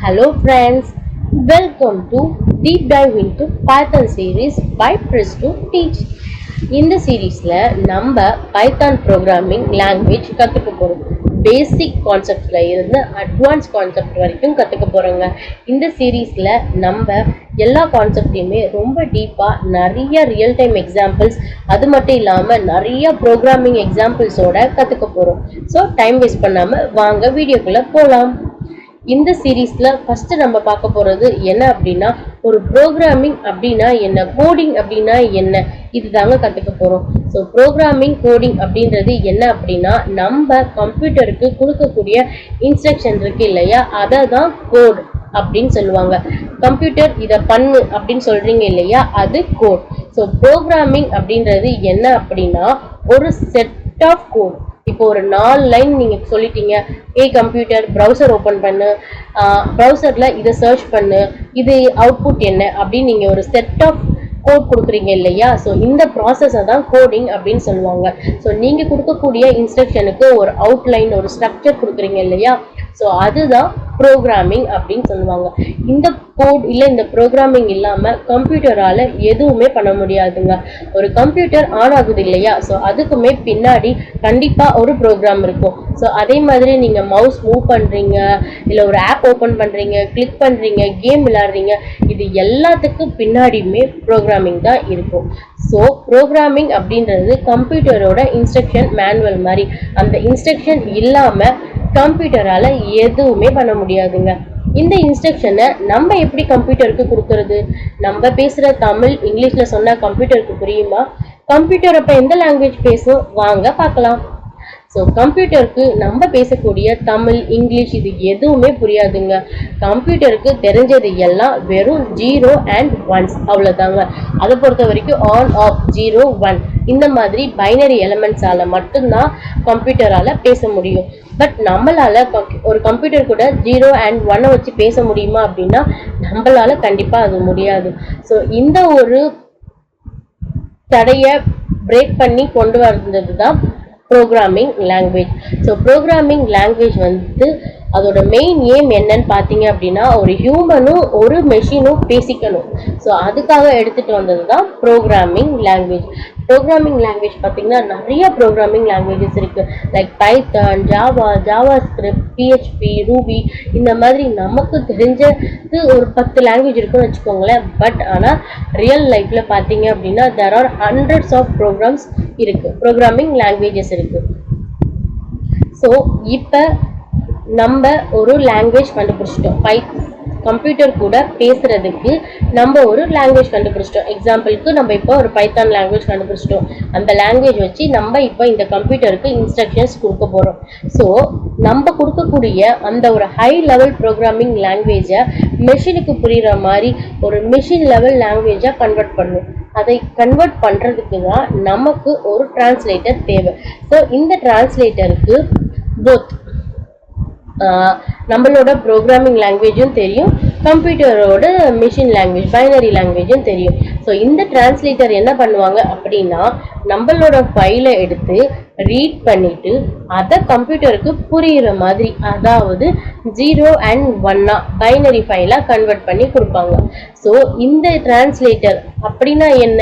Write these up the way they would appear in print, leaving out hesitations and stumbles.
Hello friends, welcome to Deep Dive into Python series by Presto Teach. இந்த சீரீஸ்ல நம்ம Python programming language கற்றுக்க போகிறோம். பேசிக் கான்செப்ட்ல இருந்து அட்வான்ஸ் கான்செப்ட் வரைக்கும் கற்றுக்க போகிறோங்க. இந்த சீரீஸில் நம்ம எல்லா கான்செப்டையுமே ரொம்ப டீப்பாக நிறைய ரியல் டைம் எக்ஸாம்பிள்ஸ், அது மட்டும் இல்லாமல் நிறைய ப்ரோக்ராமிங் எக்ஸாம்பிள்ஸோட கற்றுக்க போகிறோம். ஸோ டைம் வேஸ்ட் பண்ணாமல் வாங்க வீடியோக்குள்ளே போகலாம். இந்த சீரீஸ்ல ஃபர்ஸ்ட் நம்ம பார்க்க போறது என்ன அப்படின்னா, ஒரு ப்ரோக்ராமிங் அப்படின்னா என்ன, கோடிங் அப்படின்னா என்ன, இதுதாங்க கத்துக்க போறோம். ஸோ ப்ரோக்ராமிங் கோடிங் அப்படின்றது என்ன அப்படின்னா, நம்ம கம்ப்யூட்டருக்கு கொடுக்கக்கூடிய இன்ஸ்ட்ரக்ஷன் இருக்கு இல்லையா, அதை தான் கோட் அப்படின்னு சொல்லுவாங்க. கம்ப்யூட்டர் இதை பண்ணு அப்படின்னு சொல்றீங்க இல்லையா, அது கோட். ஸோ ப்ரோக்ராமிங் அப்படின்றது என்ன அப்படின்னா, ஒரு செட் ஆஃப் கோட். இப்போ ஒரு 4 லைன் நீங்க சொல்லிட்டீங்க, கம்ப்யூட்டர் ப்ரௌசர் ஓப்பன் பண்ணு, ப்ரௌசர்ல இதை சர்ச் பண்ணு, இது அவுட்புட் என்ன அப்படின்னு நீங்க ஒரு செட் ஆஃப் கோட் கொடுக்குறீங்க இல்லையா. ஸோ இந்த ப்ராசஸை தான் கோடிங் அப்படின்னு சொல்லுவாங்க. ஸோ நீங்க கொடுக்கக்கூடிய இன்ஸ்ட்ரக்ஷனுக்கு ஒரு அவுட்லைன், ஒரு ஸ்ட்ரக்சர் கொடுக்குறீங்க இல்லையா, ஸோ அதுதான் ப்ரோக்ராமிங் அப்படின்னு சொல்லுவாங்க. இந்த கோட் இல்லை, இந்த ப்ரோக்ராமிங் இல்லாமல் கம்ப்யூட்டரால் எதுவுமே பண்ண முடியாதுங்க. ஒரு கம்ப்யூட்டர் ஆன் ஆகுது இல்லையா, ஸோ அதுக்குமே பின்னாடி கண்டிப்பாக ஒரு ப்ரோக்ராம் இருக்கும். ஸோ அதே மாதிரி நீங்கள் மவுஸ் மூவ் பண்ணுறீங்க, இல்லை ஒரு ஆப் ஓப்பன் பண்ணுறீங்க, கிளிக் பண்ணுறீங்க, கேம் விளையாடுறீங்க, இது எல்லாத்துக்கும் பின்னாடியுமே ப்ரோக்ராமிங் தான் இருக்கும். ஸோ ப்ரோக்ராமிங் அப்படின்றது கம்ப்யூட்டரோட இன்ஸ்ட்ரக்ஷன் மேனுவல் மாதிரி. அந்த இன்ஸ்ட்ரக்ஷன் இல்லாமல் கம்ப்யூட்டரால எதுவுமே பண்ண முடியாதுங்க. இந்த இன்ஸ்ட்ரக்ஷனை நம்ம எப்படி கம்ப்யூட்டருக்கு கொடுக்கறது? நம்ம பேசுற தமிழ் இங்கிலீஷ்ல சொன்னா கம்ப்யூட்டருக்கு புரியுமா? கம்ப்யூட்டர் அப்ப எந்த லாங்குவேஜ் பேசும்? வாங்க பார்க்கலாம். ஸோ கம்ப்யூட்டருக்கு நம்ம பேசக்கூடிய தமிழ், இங்கிலீஷ் இது எதுவுமே புரியாதுங்க. கம்ப்யூட்டருக்கு தெரிஞ்சது எல்லாம் வெறும் 0 and 1s அவ்வளோதாங்க. அதை பொறுத்த வரைக்கும் ஆன் ஆஃப் 0 1 இந்த மாதிரி பைனரி எலிமெண்ட்ஸால மட்டும்தான் கம்ப்யூட்டரால பேச முடியும். பட் நம்மளால ஒரு கம்ப்யூட்டர் கூட 0 and 1 வச்சு பேச முடியுமா அப்படின்னா நம்மளால கண்டிப்பா அது முடியாது. ஸோ இந்த ஒரு தடையை பிரேக் பண்ணி கொண்டு வந்தது தான் programming language. So programming language அதோட மெயின் எய்ம் என்னன்னு பார்த்தீங்க அப்படின்னா, ஒரு ஹியூமனும் ஒரு மெஷினும் பேசிக்கணும். ஸோ அதுக்காக எடுத்துகிட்டு வந்தது தான் ப்ரோக்ராமிங் லாங்குவேஜ். ப்ரோக்ராமிங் லாங்குவேஜ் பார்த்தீங்கன்னா நிறைய ப்ரோக்ராமிங் லாங்குவேஜஸ் இருக்குது. Like Python, Java script, PHP, Ruby, இந்த மாதிரி நமக்கு தெரிஞ்சது ஒரு 10 லாங்குவேஜ் இருக்குன்னு வச்சுக்கோங்களேன். பட் ஆனால் ரியல் லைஃப்பில் பார்த்தீங்க அப்படின்னா there are hundreds of programs இருக்குது, ப்ரோக்ராமிங் லாங்குவேஜஸ் இருக்குது. ஸோ இப்போ நம்ம ஒரு லாங்குவேஜ் கண்டுபிடிச்சிட்டோம். கம்ப்யூட்டர் கூட பேசுறதுக்கு நம்ம ஒரு லாங்குவேஜ் கண்டுபிடிச்சிட்டோம். எக்ஸாம்பிளுக்கு நம்ம இப்போ ஒரு பைத்தான் லாங்குவேஜ் கண்டுபிடிச்சிட்டோம். அந்த லாங்குவேஜ் வச்சு நம்ம இப்போ இந்த கம்ப்யூட்டருக்கு இன்ஸ்ட்ரக்ஷன்ஸ் கொடுக்க போகிறோம். ஸோ நம்ம கொடுக்கக்கூடிய அந்த ஒரு ஹை லெவல் ப்ரோக்ராமிங் லாங்குவேஜை மெஷினுக்கு புரிகிற மாதிரி ஒரு மிஷின் லெவல் லாங்குவேஜாக கன்வெர்ட் பண்ணும். அதை கன்வெர்ட் பண்ணுறதுக்கு தான் நமக்கு ஒரு டிரான்ஸ்லேட்டர் தேவை. ஸோ இந்த டிரான்ஸ்லேட்டருக்கு போத் நம்மளோட ப்ரோக்ராமிங் லாங்குவேஜும் தெரியும், கம்ப்யூட்டரோட மிஷின் லாங்குவேஜ் பைனரி லாங்குவேஜும் தெரியும். ஸோ இந்த டிரான்ஸ்லேட்டர் என்ன பண்ணுவாங்க அப்படின்னா, நம்மளோட ஃபைலை எடுத்து ரீட் பண்ணிட்டு அதை கம்ப்யூட்டருக்கு புரிகிற மாதிரி, அதாவது 0 and 1 பைனரி ஃபைலாக கன்வெர்ட் பண்ணி கொடுப்பாங்க. ஸோ இந்த டிரான்ஸ்லேட்டர் அப்படின்னா என்ன?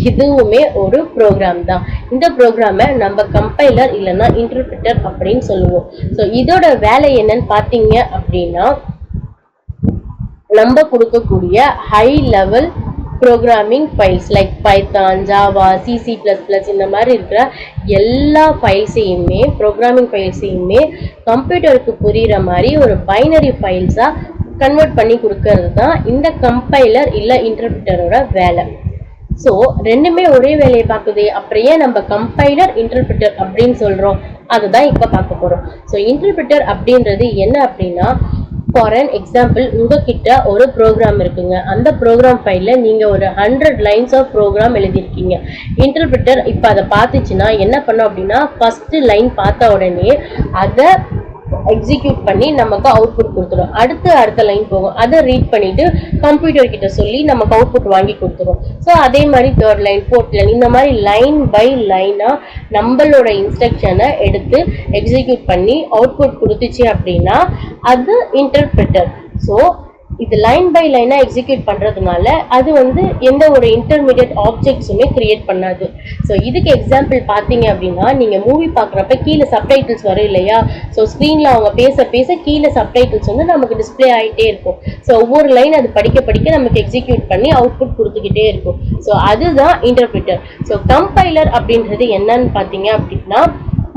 இதுவுமே ஒரு ப்ரோக்ராம் தான். இந்த ப்ரோக்ராமை நம்ம கம்பைலர் இல்லைன்னா இன்டர்பிரிட்டர் அப்படின்னு சொல்லுவோம். ஸோ இதோட வேலை என்னன்னு பார்த்தீங்க அப்படின்னா, நம்ம கொடுக்கக்கூடிய high level programming files like Python, Java, C++ இந்த மாதிரி இருக்கிற எல்லா ஃபைல்ஸையுமே, ப்ரோக்ராமிங் ஃபைல்ஸையுமே கம்ப்யூட்டருக்கு புரிகிற மாதிரி ஒரு பைனரி ஃபைல்ஸாக கன்வெர்ட் பண்ணி கொடுக்கறது தான் இந்த கம்பைலர் இல்லை இன்டர்பிரிட்டரோட வேலை. ஸோ ரெண்டுமே ஒரே வேலையை பார்க்குது. அப்படியே நம்ம கம்பைலர் இன்டர்பிரிட்டர் அப்படின்னு சொல்கிறோம். அதுதான் இப்போ பார்க்க போகிறோம். ஸோ இன்டர்பிரிட்டர் அப்படின்றது என்ன அப்படின்னா, ஃபார் அன் எக்ஸாம்பிள் உங்ககிட்ட ஒரு ப்ரோக்ராம் இருக்குங்க. அந்த ப்ரோக்ராம் ஃபைலில் நீங்கள் ஒரு 100 லைன்ஸ் ஆஃப் ப்ரோக்ராம் எழுதியிருக்கீங்க. இன்டர்பிரிட்டர் இப்போ அதை பார்த்துச்சுன்னா என்ன பண்ணும் அப்படின்னா, ஃபஸ்ட்டு லைன் பார்த்த உடனே அதை எக்ஸிக்யூட் பண்ணி நமக்கு அவுட்புட் கொடுத்துரும். அடுத்த லைன் போகும், அதை ரீட் பண்ணிட்டு கம்ப்யூட்டர் கிட்ட சொல்லி நமக்கு அவுட்புட் வாங்கி கொடுத்துரும். ஸோ அதே மாதிரி 3rd லைன், 4th லைன், இந்த மாதிரி லைன் பை லைனா நம்மளோட இன்ஸ்ட்ரக்ஷனை எடுத்து எக்ஸிக்யூட் பண்ணி அவுட்புட் கொடுத்துச்சு அப்படின்னா அது இன்டர்பிரிட்டர். ஸோ இது லைன் பை லைனா எக்ஸிக்யூட் பண்றதுனால அது வந்து எந்த ஒரு இன்டர்மீடியட் ஆப்ஜெக்ட்ஸுமே கிரியேட் பண்ணாது. ஸோ இதுக்கு எக்ஸாம்பிள் பார்த்தீங்க அப்படின்னா, நீங்க மூவி பார்க்குறப்ப கீழே சப்டைட்டில்ஸ் வரும் இல்லையா? ஸோ ஸ்க்ரீன்ல அவங்க பேச பேச கீழே சப்டைட்டில்ஸ் வந்து நமக்கு டிஸ்பிளே ஆகிட்டே இருக்கும். ஸோ ஒவ்வொரு லைன் அது படிக்க படிக்க நமக்கு எக்ஸிக்யூட் பண்ணி அவுட்புட் கொடுத்துக்கிட்டே இருக்கும். ஸோ அதுதான் இன்டர்பிரிட்டர். ஸோ கம்பைலர் அப்படின்றது என்னன்னு பார்த்தீங்க அப்படின்னா,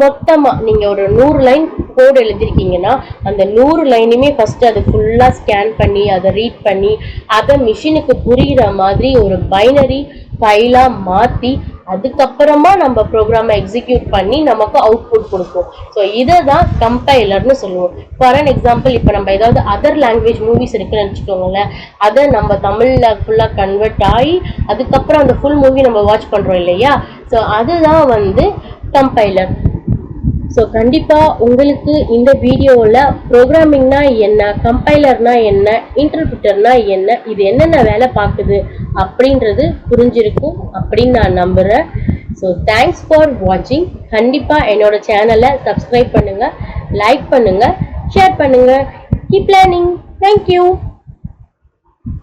மொத்தமா நீங்க ஒரு 100 லைன் கோட் எழுதிருக்கீங்கன்னா அந்த 100 லைனுமே ஃபர்ஸ்ட் அதை ஃபுல்லா ஸ்கேன் பண்ணி அதை ரீட் பண்ணி அதை மிஷினுக்கு புரிகிற மாதிரி ஒரு பைனரி ஃபைலா மாத்தி அதுக்கப்புறமா நம்ம ப்ரோக்ராமை எக்ஸிக்யூட் பண்ணி நமக்கு அவுட்புட் கொடுக்கும். ஸோ இதை தான் கம்பைலர்னு சொல்லுவோம். ஃபார் அன் எக்ஸாம்பிள், இப்போ நம்ம ஏதாவது அதர் லாங்குவேஜ் மூவிஸ் இருக்குன்னு வச்சுக்கோங்களேன், அதை நம்ம தமிழ்ல ஃபுல்லாக கன்வெர்ட் ஆகி அதுக்கப்புறம் அந்த ஃபுல் மூவி நம்ம வாட்ச் பண்றோம் இல்லையா? ஸோ அதுதான் வந்து கம்பைலர். ஸோ கண்டிப்பாக உங்களுக்கு இந்த வீடியோவில் ப்ரோக்ராமிங்னா என்ன, கம்பைலர்னா என்ன, இன்டர்பிரிட்டர்னா என்ன, இது என்னென்ன வேலை பார்க்குது அப்படின்றது புரிஞ்சிருக்கும் அப்படின்னு நான் நம்புகிறேன். ஸோ தேங்க்ஸ் ஃபார் வாட்சிங். கண்டிப்பாக என்னோட சேனலை சப்ஸ்கிரைப் பண்ணுங்கள், லைக் பண்ணுங்கள், ஷேர் பண்ணுங்கள். Keep learning. தேங்க்யூ.